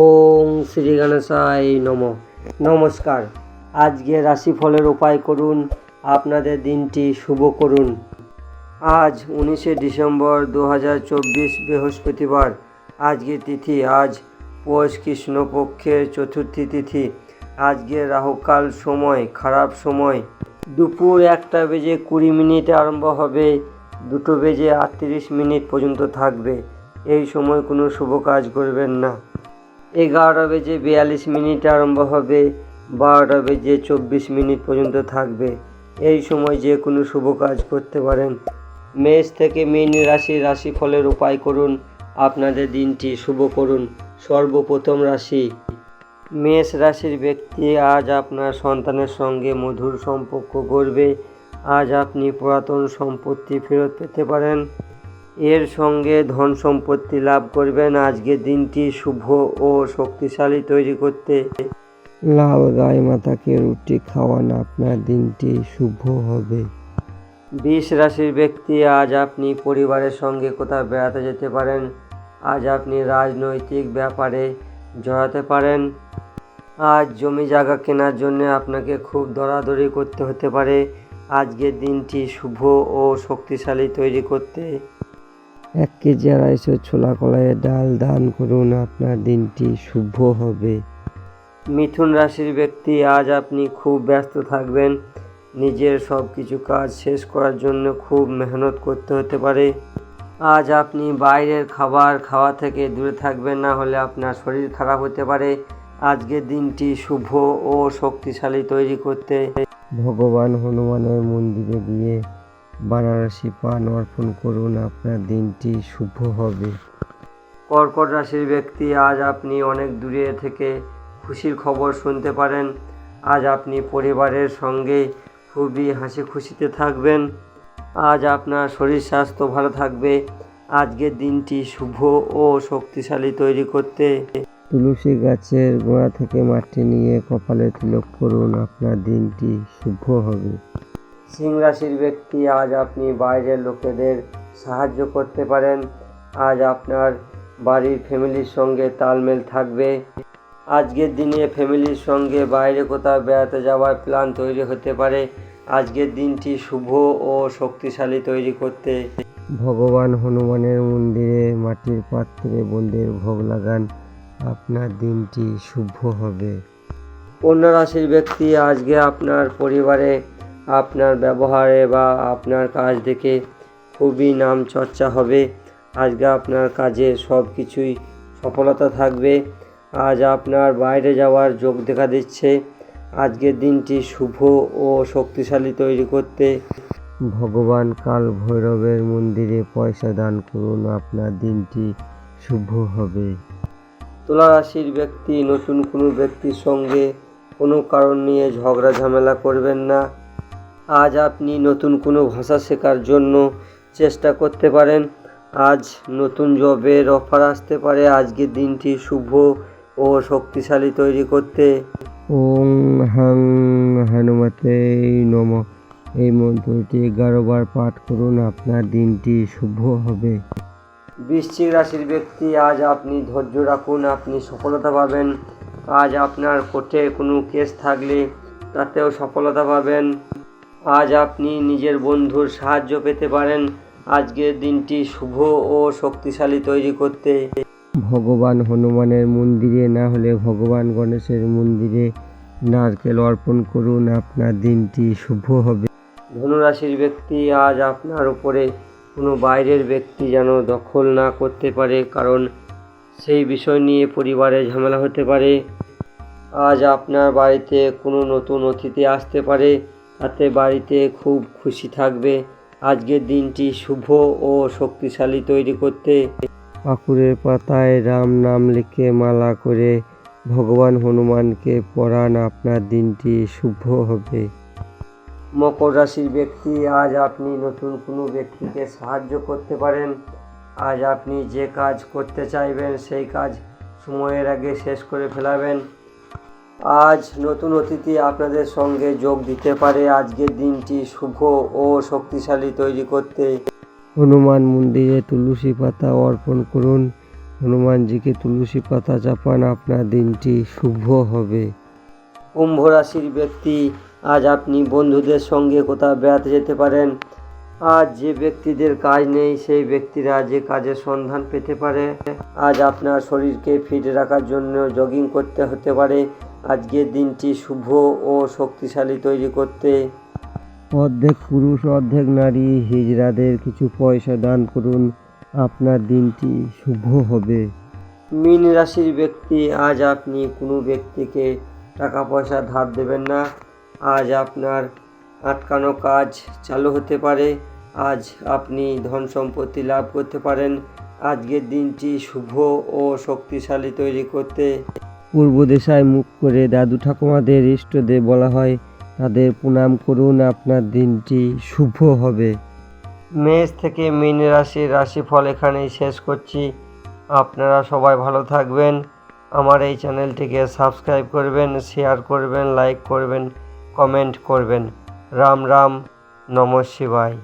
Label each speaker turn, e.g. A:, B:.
A: ওং শ্রী গণেশায় নমঃ। নমস্কার। আজকে রাশিফলের উপায় করুন, আপনাদের দিনটি শুভ করুন। আজ 19শে ডিসেম্বর 2024 বৃহস্পতিবার। আজকে তিথি আজ পৌষ কৃষ্ণপক্ষের চতুর্থী তিথি। আজকে রাহুকাল সময় খারাপ সময় দুপুর 1:20 আরম্ভ হবে, 2:38 পর্যন্ত থাকবে। এই সময় কোনো শুভ কাজ করবেন না। 11:42 আরম্ভ হবে, 12:24 পর্যন্ত থাকবে। এই সময় যে কোনো শুভ কাজ করতে পারেন। মেষ থেকে মীন রাশির রাশিফলের উপায় করুন, আপনাদের দিনটি শুভ করুন। সর্বপ্রথম রাশি মেষ রাশির ব্যক্তি। আজ আপনার সন্তানের সঙ্গে মধুর সম্পর্ক গড়বে। আজ আপনি পুরাতন সম্পত্তি ফেরত পেতে পারেন, এর সঙ্গে ধন সম্পত্তি লাভ করবেন। আজকের দিনটি শুভ ও শক্তিশালী তৈরি করতে লাল গাই মাতাকে রুটি খাওয়ান, আপনার দিনটি শুভ হবে। বৃষ রাশির ব্যক্তি। আজ আপনি পরিবারের সঙ্গে কোথাও বেড়াতে যেতে পারেন। আজ আপনি রাজনৈতিক ব্যাপারে জড়াতে পারেন। আজ জমি জায়গা কেনার জন্য আপনাকে খুব দরাদরি করতে হতে পারে। আজকের দিনটি শুভ ও শক্তিশালী তৈরি করতে 1 কেজি 250 ছোলা কলাইয়ের ডাল দান করুন, আপনার দিনটি শুভ হবে। মিথুন রাশির ব্যক্তি। আজ আপনি খুব ব্যস্ত থাকবেন। নিজের সব কিছু কাজ শেষ করার জন্য খুব মেহনত করতে হতে পারে। আজ আপনি বাইরের খাবার খাওয়া থেকে দূরে থাকবেন, না হলে আপনার শরীর খারাপ হতে পারে। আজকের দিনটি শুভ ও শক্তিশালী তৈরি করতে ভগবান হনুমানের মন্দিরে গিয়ে বানারসি পান অর্পণ করুন, আপনার দিনটি শুভ হবে। কর্কট রাশির ব্যক্তি। আজ আপনি অনেক দূরে থেকে খুশির খবর শুনতে পারেন। আজ আপনি পরিবারের সঙ্গে খুবই হাসি খুশিতে থাকবেন। আজ আপনার শরীর স্বাস্থ্য ভালো থাকবে। আজকের দিনটি শুভ ও শক্তিশালী তৈরি করতে তুলসী গাছের গোড়া থেকে মাটি নিয়ে কপালে তিলক করুন, আপনার দিনটি শুভ হবে। সিংহ রাশির ব্যক্তি। আজ আপনি বাইরের লোকেদের সাহায্য করতে পারেন। আজ আপনার বাড়ির ফ্যামিলির সঙ্গে তালমেল থাকবে। আজকের দিনে ফ্যামিলির সঙ্গে বাইরে কোথাও বেড়াতে যাওয়ার প্ল্যান তৈরি হতে পারে। আজকের দিনটি শুভ ও শক্তিশালী তৈরি করতে ভগবান হনুমানের মন্দিরে মাটির পাত্রে বোঁদের ভোগ লাগান, আপনার দিনটি শুভ হবে। কন্যা রাশির ব্যক্তি। আজকে আপনার পরিবারে আপনার ব্যবহারে বা আপনার কাজ দেখে খুবই নাম চর্চা হবে। আজকে আপনার কাজে সব কিছুই সফলতা থাকবে। আজ আপনার বাইরে যাওয়ার যোগ দেখা দিচ্ছে। আজকের দিনটি শুভ ও শক্তিশালী তৈরি করতে ভগবান কাল ভৈরবের মন্দিরে পয়সা দান করুন, আপনার দিনটি শুভ হবে। তুলা রাশির ব্যক্তি। নতুন কোনো ব্যক্তির সঙ্গে কোনো কারণ নিয়ে ঝগড়া ঝামেলা করবেন না। আজ আপনি নতুন কোনো ভাষা শেখার জন্য চেষ্টা করতে পারেন। আজ নতুন জবের অফার আসতে পারে। আজকের দিনটি শুভ ও শক্তিশালী তৈরি করতে ওং হাং হনুমতে নমঃ এই মন্ত্রটি 11 বার পাঠ করুন, আপনার দিনটি শুভ হবে। বৃশ্চিক রাশির ব্যক্তি। আজ আপনি ধৈর্য রাখুন, আপনি সফলতা পাবেন। আজ আপনার কোর্টে কোনো কেস থাকলে তাতেও সফলতা পাবেন। আজ আপনি নিজের বন্ধুর সাহায্য পেতে পারেন। আজকের দিনটি শুভ ও শক্তিশালী তৈরি করতে ভগবান হনুমানের মন্দিরে না হলে ভগবান গণেশের মন্দিরে নারকেল অর্পণ করুন, আপনার দিনটি শুভ হবে। ধনুরাশির ব্যক্তি। আজ আপনার উপরে কোনো বাইরের ব্যক্তি যেন দখল না করতে পারে, কারণ সেই বিষয় নিয়ে পরিবারে ঝামেলা হতে পারে। আজ আপনার বাড়িতে কোনো নতুন অতিথি আসতে পারে, তাতে বাড়িতে খুব খুশি থাকবে। আজকের দিনটি শুভ ও শক্তিশালী তৈরি করতে পাকুড়ের পাতায় রাম নাম লিখে মালা করে ভগবান হনুমানকে পরান, আপনার দিনটি শুভ হবে। মকর রাশির ব্যক্তি। আজ আপনি নতুন কোনো ব্যক্তিকে সাহায্য করতে পারেন। আজ আপনি যে কাজ করতে চাইবেন সেই কাজ সময়ের আগে শেষ করে ফেলাবেন। আজ নতুন অতিথি আপনাদের সঙ্গে যোগ দিতে পারে। আজকের দিনটি শুভ ও শক্তিশালী তৈরি করতে হনুমান মন্দিরে তুলসী পাতা অর্পণ করুন, হনুমানজিকে তুলসী পাতা চাপান, আপনার দিনটি শুভ হবে। কুম্ভ রাশির ব্যক্তি, আজ আপনি বন্ধুদের সঙ্গে কোথাও বেড়াতে যেতে পারেন। আজ যে ব্যক্তিদের কাজ নেই সেই ব্যক্তিরা যে কাজের সন্ধান পেতে পারে। আজ আপনার শরীরকে ফিট রাখার জন্য জগিং করতে হতে পারে। আজকের দিনটি শুভ ও শক্তিশালী তৈরি করতে অর্ধেক পুরুষ অর্ধেক নারী হিজড়াদের কিছু পয়সা দান করুন, আপনার দিনটি শুভ হবে। মীন রাশির ব্যক্তি, আজ আপনি কোনো ব্যক্তিকে টাকা পয়সা ধার দেবেন না। আজ আপনার আটকানো কাজ চালু হতে পারে। আজ আপনি ধন সম্পত্তি লাভ করতে পারেন। আজকের দিনটি শুভ ও শক্তিশালী তৈরি করতে পূর্ব দিশায় মুখ করে দাদু ঠাকুমাদের ইষ্টদেব বলা হয়, তাদের প্রণাম করুন, আপনার দিনটি শুভ হবে। মেষ থেকে মীন রাশির রাশিফল এখানেই শেষ করছি। আপনারা সবাই ভালো থাকবেন। আমার এই চ্যানেলটিকে সাবস্ক্রাইব করবেন, শেয়ার করবেন, লাইক করবেন, কমেন্ট করবেন। রাম রাম, নমঃ শিবায়।